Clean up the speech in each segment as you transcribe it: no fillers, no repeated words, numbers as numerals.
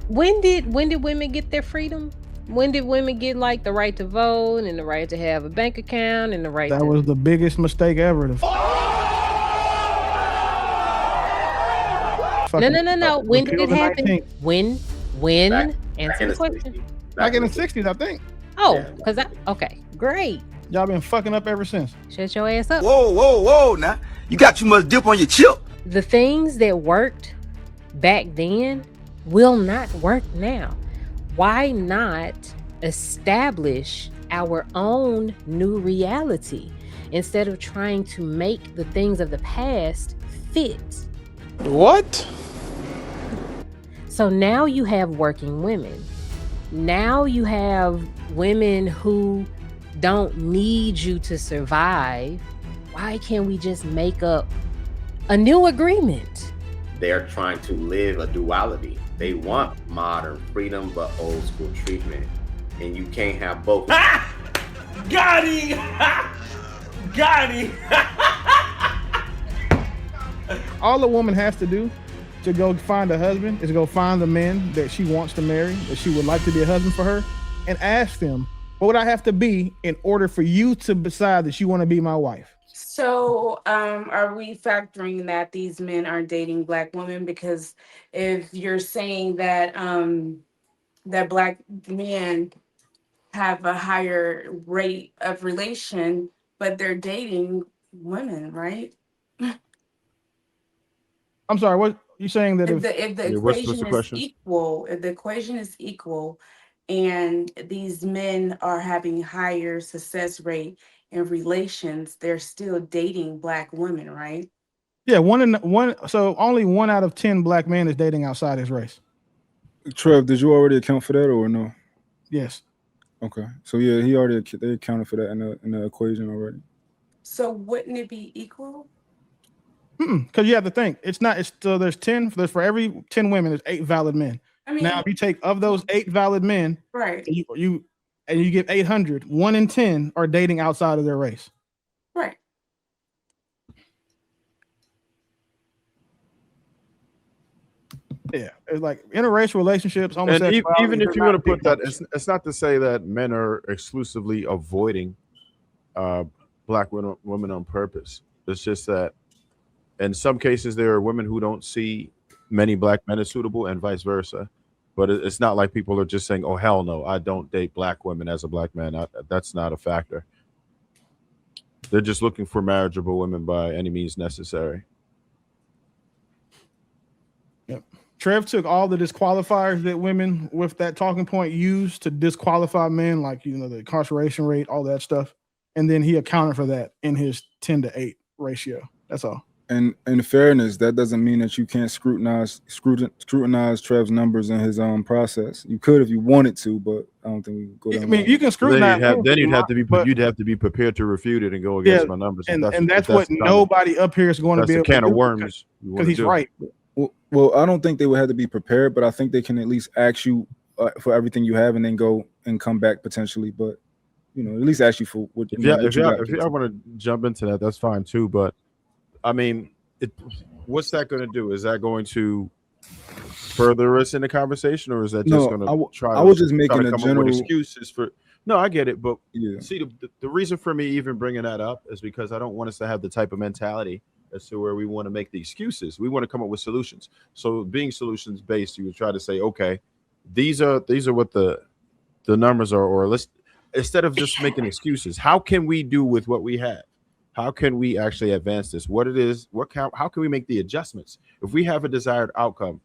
When did women get their freedom? When did women get like the right to vote and the right to have a bank account and the right That to was the biggest mistake ever. To No, fucking no, no, no. When did repeal it the happen? 19th. When? Back When? back Answer in the the question. 60s. Back Back in in the the 60s. 60s, I think. Oh, Yeah. because I okay, great. Y'all been fucking up ever since. Shut your ass up. Whoa, whoa, whoa, now. You got too much dip on your chip. The things that worked back then will not work now. Why not establish our own new reality instead of trying to make the things of the past fit? What? So now you have working women. Now you have women who don't need you to survive. Why can't we just make up a new agreement? They're trying to live a duality. They want modern freedom but old school treatment. And you can't have both. Got him! Got him! All a woman has to do to go find a husband is go find the men that she wants to marry, that she would like to be a husband for her, and ask them, what would I have to be in order for you to decide that you want to be my wife? So, are we factoring that these men are dating black women? Because if you're saying that that black men have a higher rate of relation, but they're dating women, right? I'm sorry, what you saying that If if the Yeah, what's the equation is question? equal, if the equation is equal, and these men are having higher success rate in relations, they're still dating black women, right? yeah, so only 1 out of 10 black men is dating outside his race. Trev, did you already account for that or no? Yes. Okay, so yeah, they accounted for that in the equation already. So wouldn't it be equal? Because you have to think, it's still there's for every 10 women, there's 8 valid men. I mean, Now, if you take of those 8 valid men, right, you give 800, 1 in 10 are dating outside of their race. right. Yeah, it's like interracial relationships, And homosexuality. even if they're you not want to a big put that, competition. it's not to say that men are exclusively avoiding uh, black women on purpose. It's just that in some cases there are women who don't see many black men as suitable, and vice versa. But it's not like people are just saying, "Oh hell no, I don't date black women as a black man." That's not a factor. They're just looking for marriageable women by any means necessary. Yep. Trev took all the disqualifiers that women with that talking point use to disqualify men, like the incarceration rate, all that stuff, and then he accounted for that in his 10-to-8 ratio. That's all. And in fairness, that doesn't mean that you can't scrutinize Trev's numbers in his process. You could if you wanted to, but I don't think we can go down. I mean, you can that scrutinize. then you'd have to be but you'd have to be prepared to refute it and go yeah, against my numbers. and if that's if what the nobody up here is going to that's be a able can to of do worms because he's right. Well, I don't think they would have to be prepared, but I think they can at least ask you for everything you have, and then go and come back potentially. But at least ask you for what. Mm-hmm. If Mm-hmm. y'all want to jump into that, that's fine too. But I mean, what's that going to do? Is that going to further us in the conversation, or is that just going to try to? I was just making try to a come general up with excuses for. No, I get it, but Yeah. see, the reason for me even bringing that up is because I don't want us to have the type of mentality as to where we want to make the excuses. We want to come up with solutions. So being solutions based, you would try to say, okay, these are what the numbers are, or let's, instead of just making excuses, how can we do with what we have? How can we actually advance this? What it is, how can we make the adjustments? If we have a desired outcome,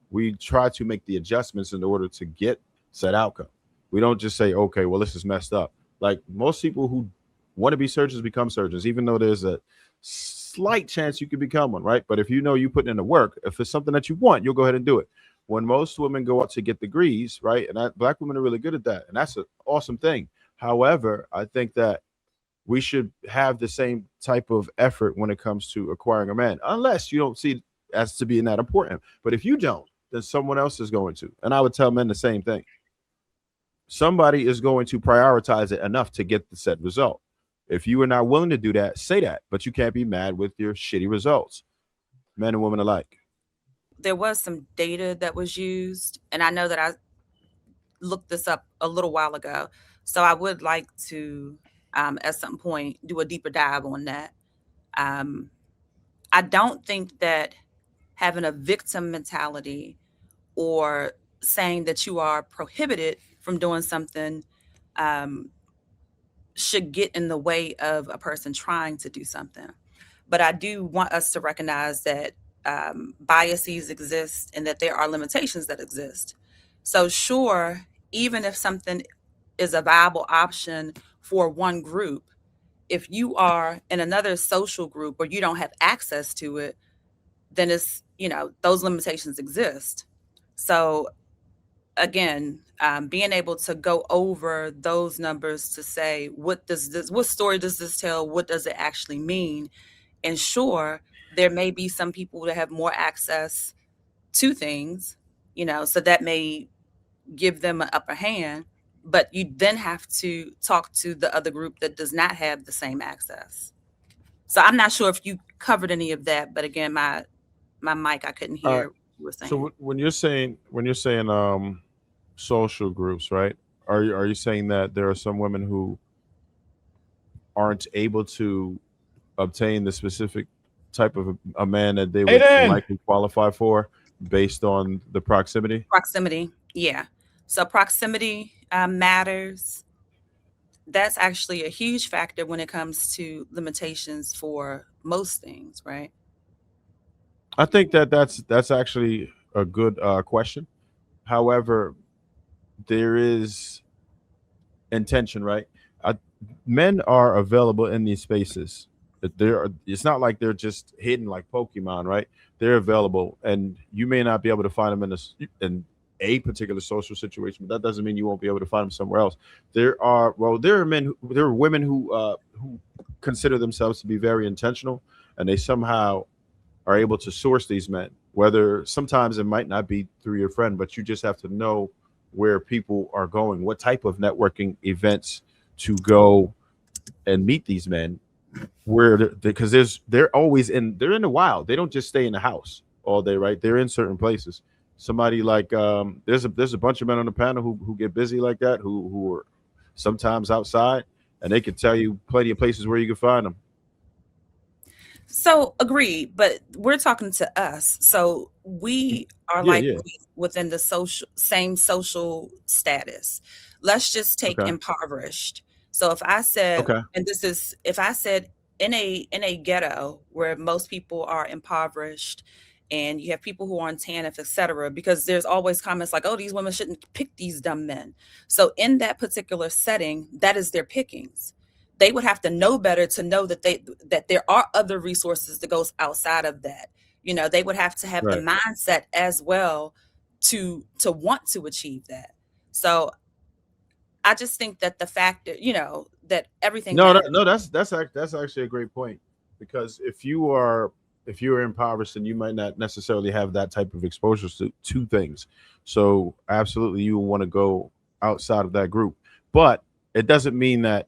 we try to make the adjustments in order to get said outcome. We don't just say, okay, well, this is messed up. Like most people who want to be surgeons become surgeons, even though there's a slight chance you could become one, right? But if you know you put in the work, if it's something that you want, you'll go ahead and do it. When most women go out to get degrees, right? And black women are really good at that. And that's an awesome thing. However, I think that we should have the same type of effort when it comes to acquiring a man, unless you don't see it as to being that important. But if you don't, then someone else is going to. And I would tell men the same thing. Somebody is going to prioritize it enough to get the said result. If you are not willing to do that, say that, but you can't be mad with your shitty results, men and women alike. there was some data that was used, and I know that I looked this up a little while ago. So I would like to, at some point, do a deeper dive on that. Um, I don't think that having a victim mentality or saying that you are prohibited from doing something um, should get in the way of a person trying to do something. But I do want us to recognize that biases exist and that there are limitations that exist. So, sure, even if something is a viable option for one group, if you are in another social group where you don't have access to it, then it's, those limitations exist. So, again, being able to go over those numbers to say, what story does this tell? What does it actually mean? And sure, there may be some people that have more access to things, so that may give them an upper hand, but you then have to talk to the other group that does not have the same access. So I'm not sure if you covered any of that, but again, my mic, I couldn't All right. hear what you were saying. So when you're saying social groups, right? Are you saying that there are some women who aren't able to obtain the specific type of a man that they would Aiden! likely qualify for based on the proximity? Proximity, yeah. So proximity matters. That's actually a huge factor when it comes to limitations for most things, right? I think that that's actually a good question. However, there is intention, right? I, Men are available in these spaces. It's not like they're just hidden like Pokemon, right? They're available, and you may not be able to find them in a particular social situation, but that doesn't mean you won't be able to find them somewhere else. There are there are women who consider themselves to be very intentional, and they somehow are able to source these men. Whether sometimes it might not be through your friend, but you just have to know where people are going, what type of networking events to go and meet these men. Because they're always they're in the wild. They don't just stay in the house all day, right? They're in certain places. Somebody like there's a bunch of men on the panel who get busy like that, who are sometimes outside, and they can tell you plenty of places where you can find them. So agreed, but we're talking to us. So we are Yeah. within the same social status. Let's just take Okay. impoverished. So if I said, Okay. and this is if I said in a ghetto where most people are impoverished and you have people who are on TANF, etc., because there's always comments like, oh, these women shouldn't pick these dumb men. So in that particular setting, that is their pickings. They would have to know better to know that there are other resources that goes outside of that. They would have to have the Right. mindset as well to want to achieve that. So I just think that the fact that that everything No, matters. that's actually a great point, because if you're impoverished, then you might not necessarily have that type of exposure to things. So absolutely, you will want to go outside of that group, but it doesn't mean that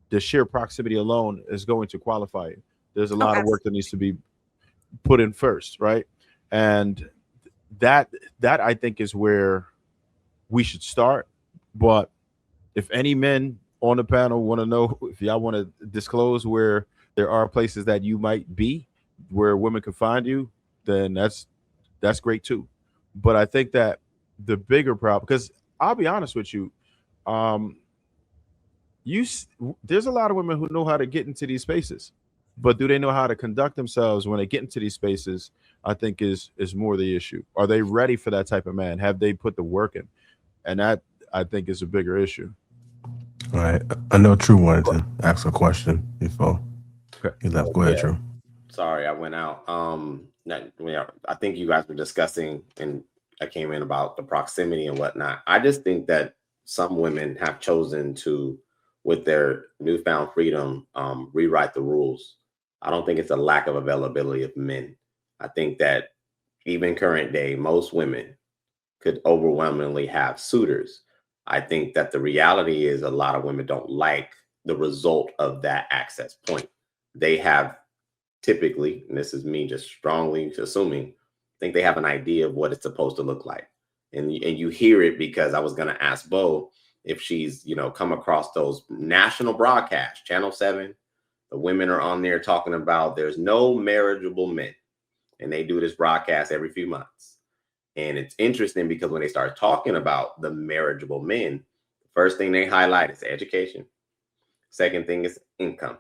the sheer proximity alone is going to qualify you. There's a Oh, lot of work that needs to be put in first, right? And that I think is where we should start. But if any men on the panel want to know, if y'all want to disclose where there are places that you might be where women can find you, then that's great too. But I think that the bigger problem, because I'll be honest with you, um, there's a lot of women who know how to get into these spaces, but do they know how to conduct themselves when they get into these spaces? I think is more the issue. Are they ready for that type of man? Have they put the work in? And that, I think, is a bigger issue. All right. I know True wanted to ask a question before he left. Go ahead, Yeah. True. Sorry, I went out. I think you guys were discussing, and I came in about the proximity and whatnot. I just think that some women have chosen to, with their newfound freedom, rewrite the rules. I don't think it's a lack of availability of men. I think that even current day, most women could overwhelmingly have suitors. I think that the reality is a lot of women don't like the result of that access point. They have typically, and this is me just strongly assuming, think they have an idea of what it's supposed to look like. And you hear it because I was going to ask Bo if she's, come across those national broadcasts, Channel 7. The women are on there talking about there's no marriageable men. And they do this broadcast every few months. And it's interesting because when they start talking about the marriageable men, the first thing they highlight is education. Second thing is income.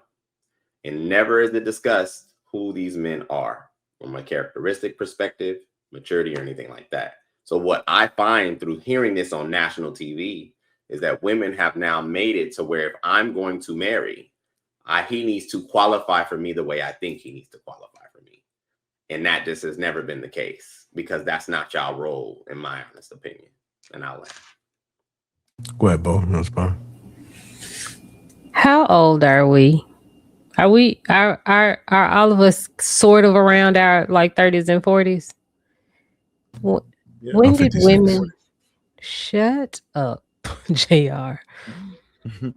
And never is it discussed who these men are from a characteristic perspective, maturity, or anything like that. So what I find through hearing this on national TV is that women have now made it to where if I'm going to marry, he needs to qualify for me the way I think he needs to qualify for me. And that just has never been the case because that's not y'all role, in my honest opinion. And I'll laugh. Go ahead, Bo. That's fine. How old are we? Are all of us sort of around our like 30s and 40s? When did women shut up, JR?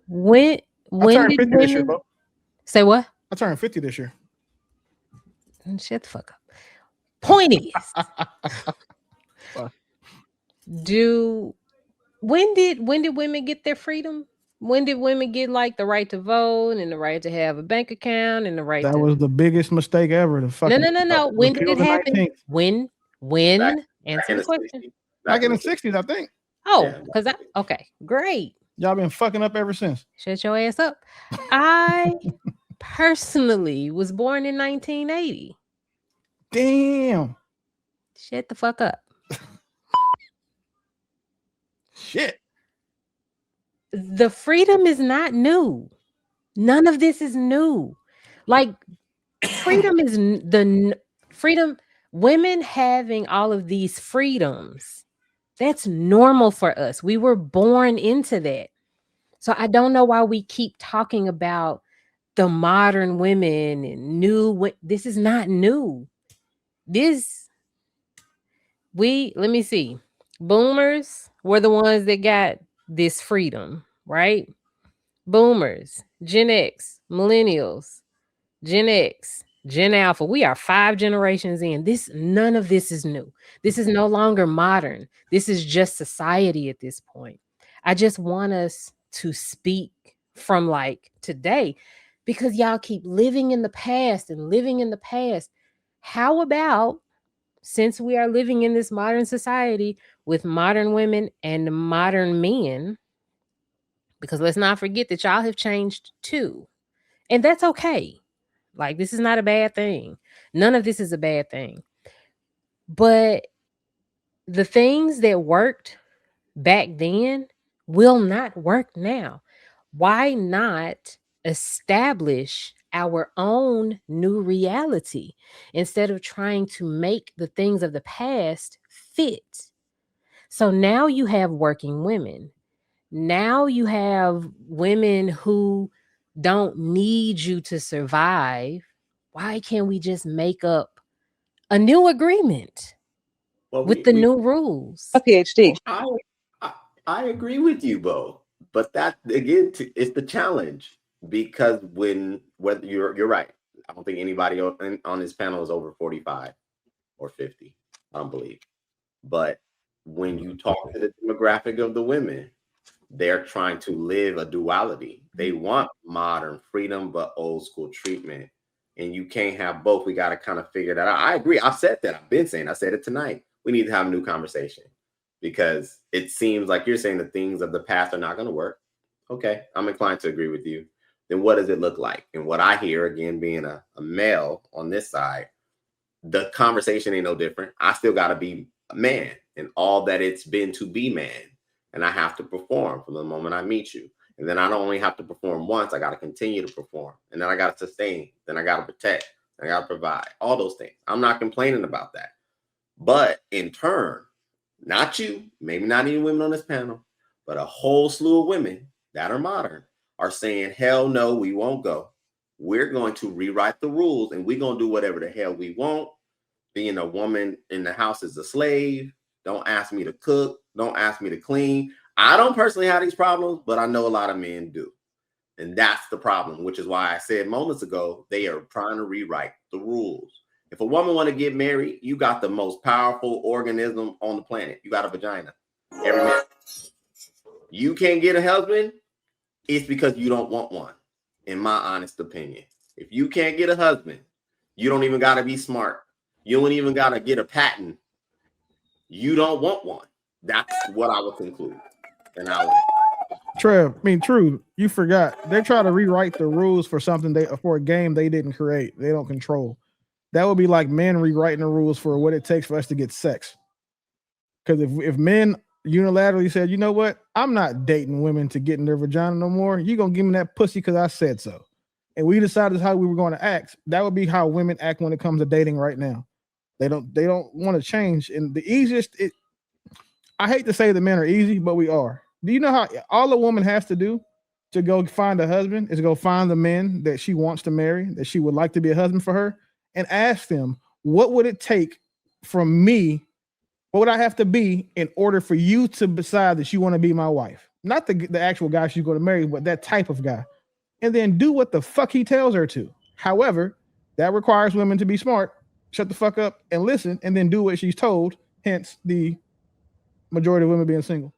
When turned did 50 this year, women Bo. say what? I turned 50 this year. Shut the fuck up. Point is, when did women get their freedom? When did women get like the right to vote and the right to have a bank account and the right That to... was the biggest mistake ever. No. When did it happen? When? Answer the question. Back in the 60s, I think. Oh, because okay, great. Y'all been fucking up ever since. Shut your ass up. I personally was born in 1980. Damn. Shut the fuck up. Shit. The freedom is not new. None of this is new. Like freedom is freedom. Women having all of these freedoms, that's normal for us. We were born into that. So I don't know why we keep talking about the modern women and new. This is not new. Let me see. Boomers were the ones that got this freedom, right? Boomers, Gen X, millennials, Gen X, Gen Alpha. We are 5 generations in. None of this is new. This is no longer modern. This is just society at this point. I just want us to speak from like today because y'all keep living in the past and living in the past. How about, since we are living in this modern society with modern women and modern men, because let's not forget that y'all have changed too. And that's okay. Like, this is not a bad thing. None of this is a bad thing. But the things that worked back then will not work now. Why not establish our own new reality instead of trying to make the things of the past fit? So now you have working women. Now you have women who don't need you to survive. Why can't we just make up a new agreement with the new rules? A PhD. I agree with you, Bo. But that again, it's the challenge because whether you're right, I don't think anybody on this panel is over 45 or 50. I don't believe. But when you talk to the demographic of the women, they're trying to live a duality. They want modern freedom, but old school treatment. And you can't have both. We got to kind of figure that out. I agree. I've said that. I've been saying, I said it tonight. We need to have a new conversation because it seems like you're saying the things of the past are not going to work. Okay. I'm inclined to agree with you. Then what does it look like? And what I hear, again, being a male on this side, the conversation ain't no different. I still got to be a man and all that it's been to be man. And I have to perform from the moment I meet you. And then I don't only have to perform once, I got to continue to perform. And then I got to sustain. Then I got to protect. I got to provide. All those things. I'm not complaining about that. But in turn, not you, maybe not any women on this panel, but a whole slew of women that are modern are saying, hell no, we won't go. We're going to rewrite the rules and we're going to do whatever the hell we want. Being a woman in the house is a slave. Don't ask me to cook. Don't ask me to clean. I don't personally have these problems, but I know a lot of men do. And that's the problem, which is why I said moments ago, they are trying to rewrite the rules. If a woman want to get married, you got the most powerful organism on the planet. You got a vagina. Every man. You can't get a husband, it's because you don't want one, in my honest opinion. If you can't get a husband, you don't even got to be smart. You don't even got to get a patent. You don't want one. That's what I would conclude. And I would. Trev, I mean, true. You forgot. They're trying to rewrite the rules for something for a game they didn't create. They don't control. That would be like men rewriting the rules for what it takes for us to get sex. Because if men unilaterally said, you know what, I'm not dating women to get in their vagina no more. You're gonna give me that pussy because I said so. And we decided how we were going to act. That would be how women act when it comes to dating right now. They don't want to change. And the easiest, I hate to say that men are easy, but we are. Do you know how all a woman has to do to go find a husband is go find the men that she wants to marry, that she would like to be a husband for her, and ask them, what would it take from me? What would I have to be in order for you to decide that you want to be my wife? Not the actual guy she's going to marry, but that type of guy. And then do what the fuck he tells her to. However, that requires women to be smart, shut the fuck up and listen, and then do what she's told, hence the majority of women being single.